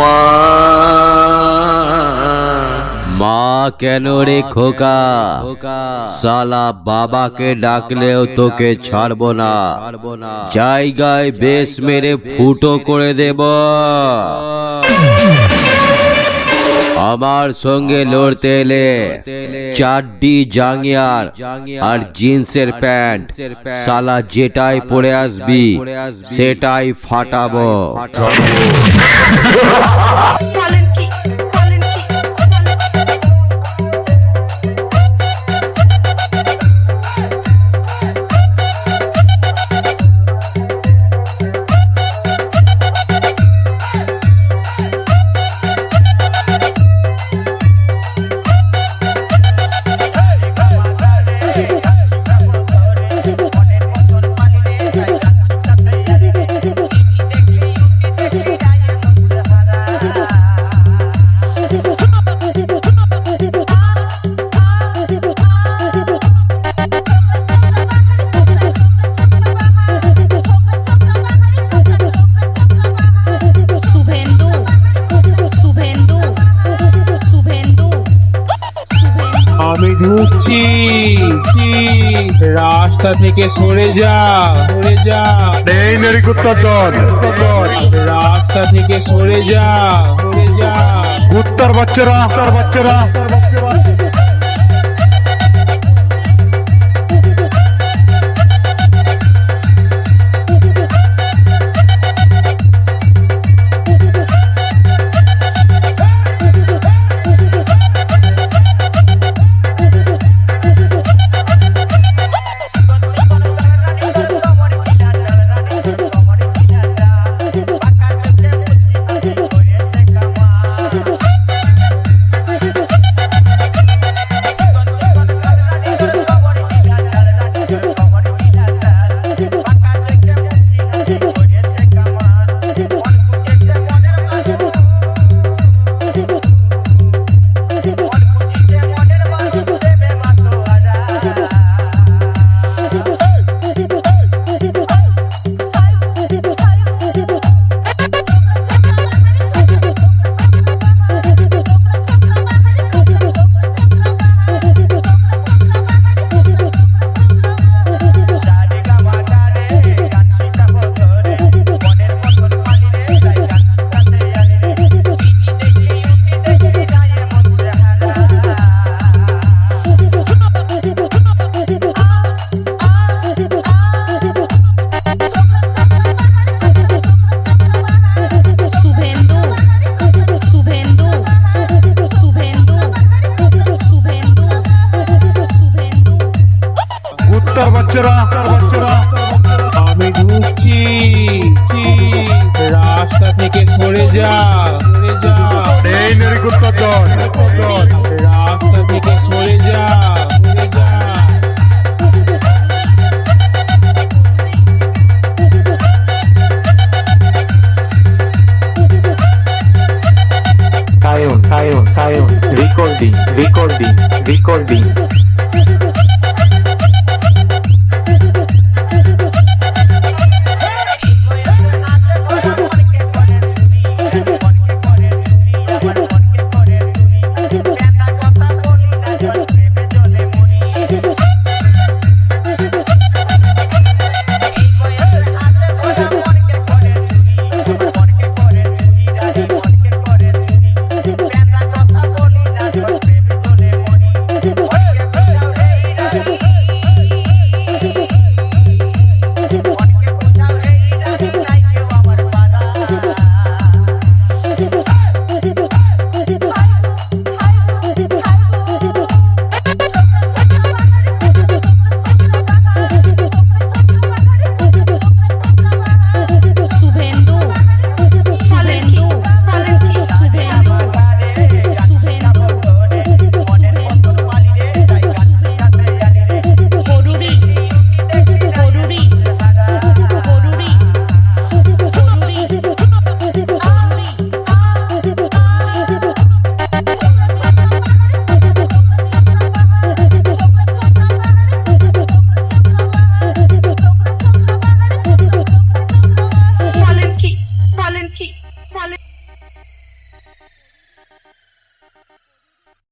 মা। মা কেন রে খোকা, সালা বাবাকে ডাকলেও তোকে ছাড়বো না, জায়গায় বেশ মেরে ফুটো করে দেব। আমার সঙ্গে লড়তে এলে চাড্ডি জাঙ্গিয়ার আর জিন্সের প্যান্ট সালা যেটাই পরে আসবি সেটাই ফাটাবো। আমি ঢুকছি, রাস্তা থেকে সরে যা, সরে যা। নেই নেই কুত্তার দল, রাস্তা থেকে সরে যা, সরে যা। কুত্তার বাচ্চারা, বাচ্চারা। আমি ঢুকছি, রাস্তা থেকে সরে যা, সরে যা। নেই নেই কুত্তার দল, রাস্তা থেকে সরে যা, সরে যা। Sayon, recording.